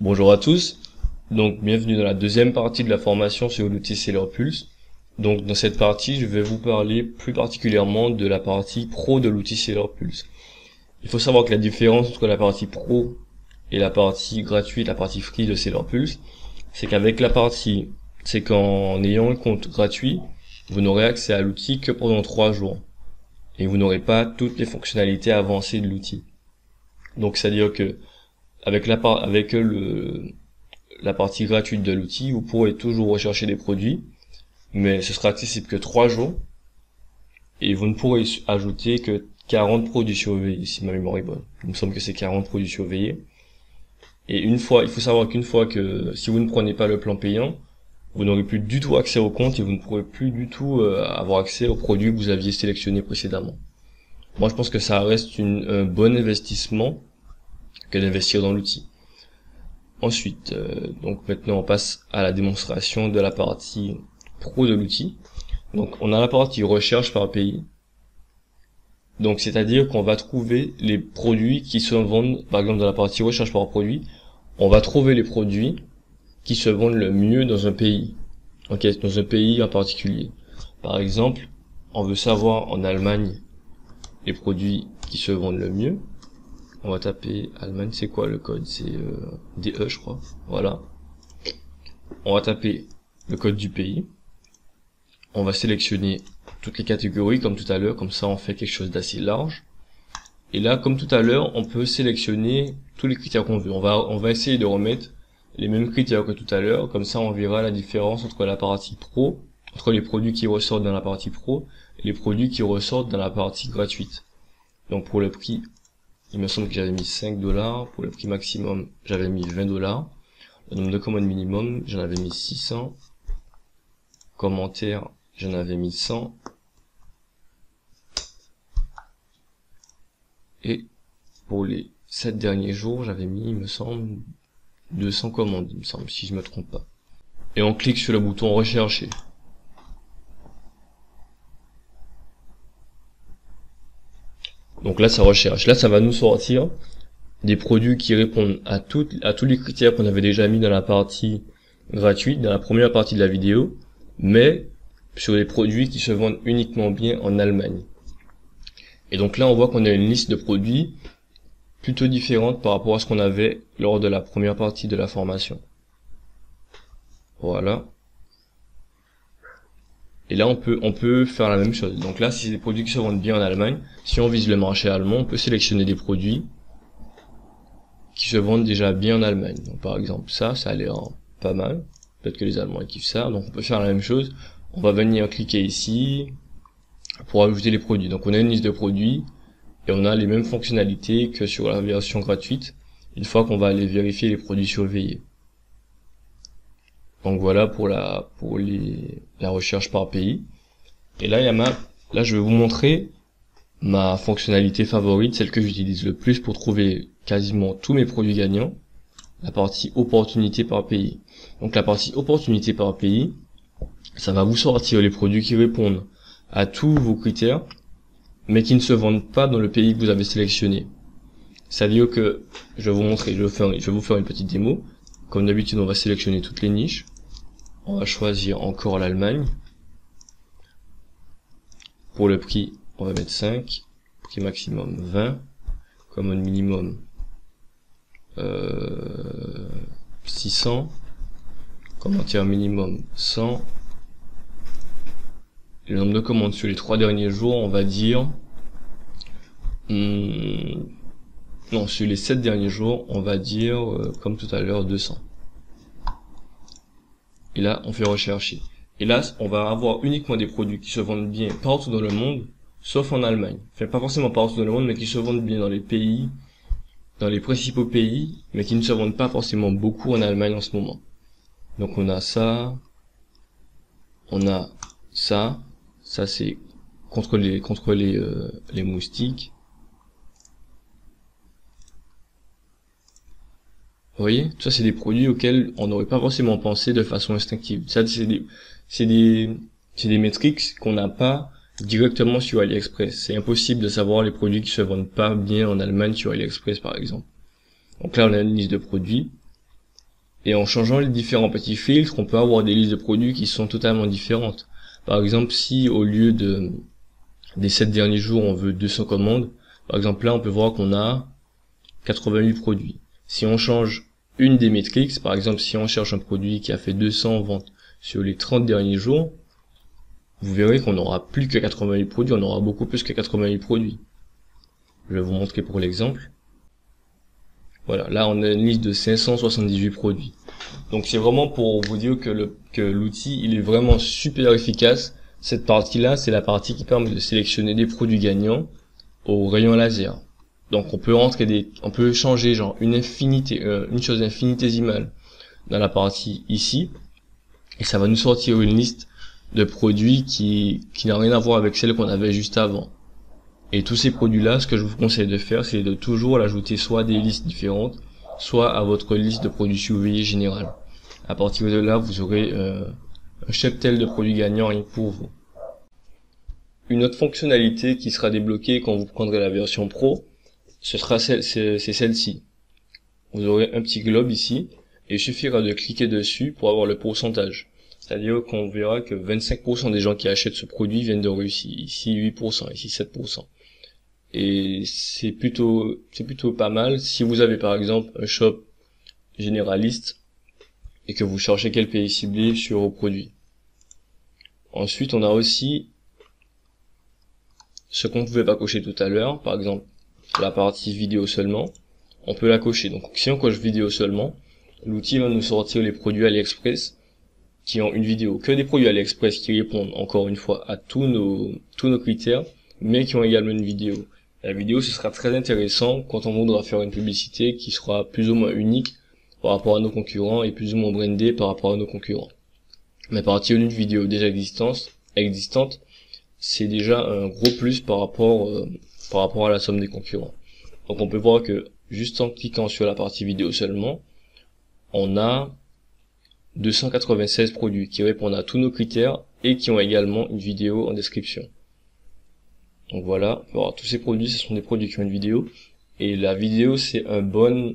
Bonjour à tous, donc bienvenue dans la deuxième partie de la formation sur l'outil Seller Pulse. Donc dans cette partie, je vais vous parler plus particulièrement de la partie pro de l'outil Seller Pulse. Il faut savoir que la différence entre la partie pro et la partie gratuite, la partie free de Seller Pulse, c'est qu'avec la partie, c'est qu'en ayant un compte gratuit, vous n'aurez accès à l'outil que pendant 3 jours. Et vous n'aurez pas toutes les fonctionnalités avancées de l'outil. Donc c'est-à-dire que avec la partie gratuite de l'outil, vous pourrez toujours rechercher des produits, mais ce sera accessible que 3 jours, et vous ne pourrez ajouter que 40 produits surveillés, si ma mémoire est bonne. Il me semble que c'est 40 produits surveillés. Et il faut savoir qu'une fois que, si vous ne prenez pas le plan payant, vous n'aurez plus du tout accès au compte et vous ne pourrez plus du tout avoir accès aux produits que vous aviez sélectionnés précédemment. Moi, je pense que ça reste un bon investissement que d'investir dans l'outil. Ensuite, donc maintenant on passe à la démonstration de la partie pro de l'outil. Donc on a la partie recherche par pays. Donc c'est-à-dire qu'on va trouver les produits qui se vendent, par exemple dans la partie recherche par produit, on va trouver les produits qui se vendent le mieux dans un pays. Ok, dans un pays en particulier. Par exemple, on veut savoir en Allemagne les produits qui se vendent le mieux. On va taper Allemagne, c'est quoi le code? C'est DE, je crois. Voilà. On va taper le code du pays. On va sélectionner toutes les catégories comme tout à l'heure, comme ça on fait quelque chose d'assez large. Et là, comme tout à l'heure, on peut sélectionner tous les critères qu'on veut. On va essayer de remettre les mêmes critères que tout à l'heure, comme ça on verra la différence entre la partie pro, entre les produits qui ressortent dans la partie pro et les produits qui ressortent dans la partie gratuite. Donc pour le prix, il me semble que j'avais mis 5$. Pour le prix maximum, j'avais mis 20$. Le nombre de commandes minimum, j'en avais mis 600. Commentaires, j'en avais mis 100. Et pour les 7 derniers jours, j'avais mis, il me semble, 200 commandes, il me semble, si je me trompe pas. Et on clique sur le bouton rechercher. Donc là, ça recherche. Là, ça va nous sortir des produits qui répondent à tous les critères qu'on avait déjà mis dans la partie gratuite, dans la première partie de la vidéo, mais sur les produits qui se vendent uniquement bien en Allemagne. Et donc là, on voit qu'on a une liste de produits plutôt différente par rapport à ce qu'on avait lors de la première partie de la formation. Voilà. Et là, on peut faire la même chose. Donc là, si c'est des produits qui se vendent bien en Allemagne, si on vise le marché allemand, on peut sélectionner des produits qui se vendent déjà bien en Allemagne. Donc par exemple, ça a l'air pas mal. Peut-être que les Allemands ils kiffent ça. Donc on peut faire la même chose. On va venir cliquer ici pour ajouter les produits. Donc on a une liste de produits et on a les mêmes fonctionnalités que sur la version gratuite, une fois qu'on va aller vérifier les produits surveillés. Donc voilà pour la recherche par pays. Et là, là je vais vous montrer ma fonctionnalité favorite, celle que j'utilise le plus pour trouver quasiment tous mes produits gagnants, la partie opportunité par pays. Donc la partie opportunité par pays, ça va vous sortir les produits qui répondent à tous vos critères, mais qui ne se vendent pas dans le pays que vous avez sélectionné. C'est-à-dire que, je vais vous montrer, je vais vous faire une petite démo. Comme d'habitude, on va sélectionner toutes les niches. On va choisir encore l'Allemagne. Pour le prix, on va mettre 5. Prix maximum 20. Commande minimum 600. Commentaire minimum 100. Le nombre de commandes sur les 3 derniers jours, on va dire... non, sur les 7 derniers jours, on va dire, comme tout à l'heure, 200. Et là, on fait rechercher. Et là, on va avoir uniquement des produits qui se vendent bien partout dans le monde, sauf en Allemagne. Enfin, pas forcément partout dans le monde, mais qui se vendent bien dans les pays, dans les principaux pays, mais qui ne se vendent pas forcément beaucoup en Allemagne en ce moment. Donc on a ça, on a ça, ça c'est contre les moustiques. Vous voyez, ça c'est des produits auxquels on n'aurait pas forcément pensé de façon instinctive. Ça c'est des métriques qu'on n'a pas directement sur AliExpress. C'est impossible de savoir les produits qui se vendent pas bien en Allemagne sur AliExpress par exemple. Donc là on a une liste de produits. Et en changeant les différents petits filtres, on peut avoir des listes de produits qui sont totalement différentes. Par exemple, si au lieu des 7 derniers jours, on veut 200 commandes, par exemple là, on peut voir qu'on a 88 produits. Si on change une des métriques, par exemple, si on cherche un produit qui a fait 200 ventes sur les 30 derniers jours, vous verrez qu'on n'aura plus que 88 produits, on aura beaucoup plus que 88 produits. Je vais vous montrer pour l'exemple. Voilà, là on a une liste de 578 produits. Donc c'est vraiment pour vous dire que l'outil il est vraiment super efficace. Cette partie-là, c'est la partie qui permet de sélectionner des produits gagnants au rayon laser. Donc on peut changer genre une chose infinitésimale dans la partie ici, et ça va nous sortir une liste de produits qui n'a rien à voir avec celle qu'on avait juste avant. Et tous ces produits-là, ce que je vous conseille de faire, c'est de toujours l'ajouter soit à des listes différentes, soit à votre liste de produits surveillés générale. À partir de là, vous aurez un cheptel de produits gagnants rien que pour vous. Une autre fonctionnalité qui sera débloquée quand vous prendrez la version Pro, c'est celle-ci. Vous aurez un petit globe ici, et il suffira de cliquer dessus pour avoir le pourcentage. C'est-à-dire qu'on verra que 25% des gens qui achètent ce produit viennent de Russie, ici 8%, ici 7%. Et c'est plutôt pas mal. Si vous avez par exemple un shop généraliste et que vous cherchez quel pays ciblé sur vos produits. Ensuite, on a aussi ce qu'on ne pouvait pas cocher tout à l'heure, par exemple la partie vidéo seulement, on peut la cocher. Donc si on coche vidéo seulement, l'outil va nous sortir les produits AliExpress qui ont une vidéo, que des produits AliExpress qui répondent encore une fois à tous nos critères, mais qui ont également une vidéo. La vidéo, ce sera très intéressant quand on voudra faire une publicité qui sera plus ou moins unique par rapport à nos concurrents et plus ou moins brandée par rapport à nos concurrents. Mais à partir d'une vidéo déjà existante, c'est déjà un gros plus par rapport à la somme des concurrents. Donc on peut voir que juste en cliquant sur la partie vidéo seulement, on a 296 produits qui répondent à tous nos critères et qui ont également une vidéo en description. Donc voilà, alors, tous ces produits, ce sont des produits qui ont une vidéo, et la vidéo c'est un bon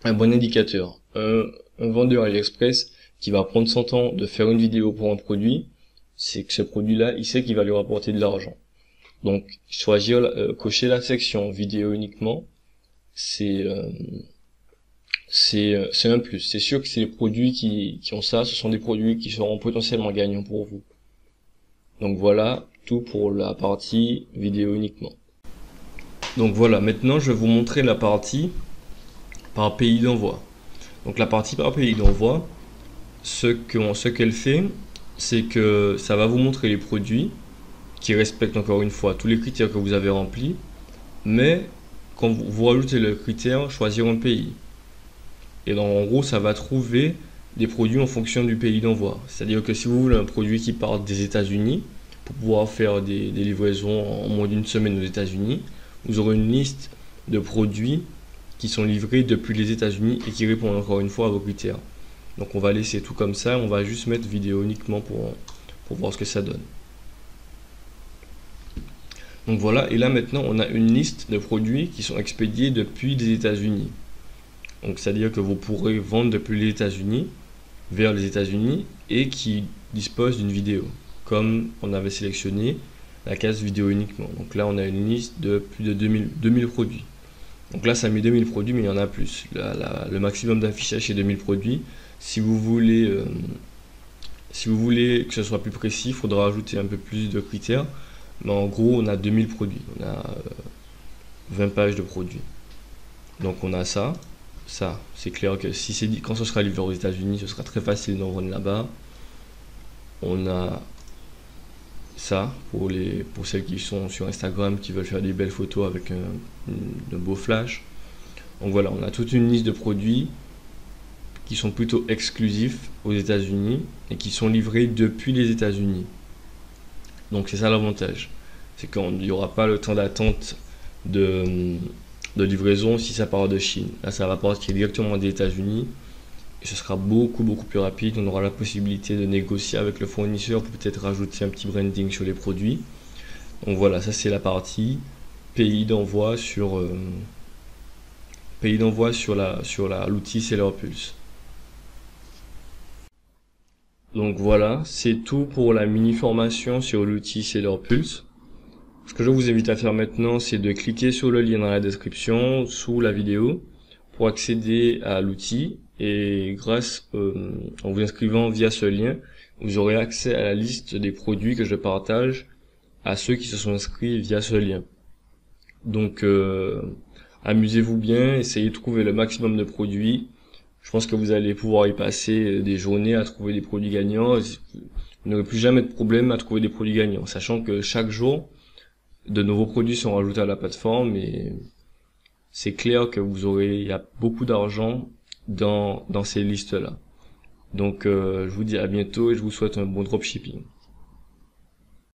indicateur. Un vendeur AliExpress qui va prendre son temps de faire une vidéo pour un produit, c'est que ce produit-là, il sait qu'il va lui rapporter de l'argent. Donc cocher la section vidéo uniquement, c'est un plus. C'est sûr que c'est les produits qui ont ça, ce sont des produits qui seront potentiellement gagnants pour vous. Donc voilà, tout pour la partie vidéo uniquement. Donc voilà, maintenant je vais vous montrer la partie par pays d'envoi. Donc la partie par pays d'envoi, ce qu'elle fait, c'est que ça va vous montrer les produits qui respectent encore une fois tous les critères que vous avez remplis, mais quand vous rajoutez le critère choisir un pays. Et donc en gros, ça va trouver des produits en fonction du pays d'envoi. C'est-à-dire que si vous voulez un produit qui part des États-Unis, pour pouvoir faire des livraisons en moins d'une semaine aux États-Unis, vous aurez une liste de produits qui sont livrés depuis les États-Unis et qui répondent encore une fois à vos critères. Donc on va laisser tout comme ça, on va juste mettre vidéo uniquement pour voir ce que ça donne. Donc voilà, et là maintenant on a une liste de produits qui sont expédiés depuis les États-Unis. Donc c'est-à-dire que vous pourrez vendre depuis les États-Unis vers les États-Unis et qui disposent d'une vidéo, comme on avait sélectionné la case vidéo uniquement. Donc là on a une liste de plus de 2000 produits. Donc là ça met 2000 produits, mais il y en a plus. Le maximum d'affichage c'est 2000 produits. Si vous voulez que ce soit plus précis, il faudra ajouter un peu plus de critères. Mais en gros on a 2000 produits, on a 20 pages de produits. Donc on a ça, c'est clair que quand ce sera livré aux États-Unis, ce sera très facile d'en vendre là-bas. On a ça pour celles qui sont sur Instagram, qui veulent faire des belles photos avec de beaux flashs. Donc voilà, on a toute une liste de produits qui sont plutôt exclusifs aux États-Unis et qui sont livrés depuis les États-Unis. Donc c'est ça l'avantage, c'est qu'il n'y aura pas le temps d'attente de livraison si ça part de Chine. Là ça va partir directement des États-Unis et ce sera beaucoup plus rapide. On aura la possibilité de négocier avec le fournisseur pour peut-être rajouter un petit branding sur les produits. Donc voilà, ça c'est la partie pays d'envoi sur l'outil SellerPulse. Donc voilà, c'est tout pour la mini formation sur l'outil Seller Pulse. Ce que je vous invite à faire maintenant, c'est de cliquer sur le lien dans la description sous la vidéo pour accéder à l'outil, et en vous inscrivant via ce lien, vous aurez accès à la liste des produits que je partage à ceux qui se sont inscrits via ce lien. Donc amusez-vous bien, essayez de trouver le maximum de produits. Je pense que vous allez pouvoir y passer des journées à trouver des produits gagnants. Vous n'aurez plus jamais de problème à trouver des produits gagnants, sachant que chaque jour, de nouveaux produits sont rajoutés à la plateforme, et c'est clair que il y a beaucoup d'argent dans ces listes-là. Donc je vous dis à bientôt et je vous souhaite un bon dropshipping.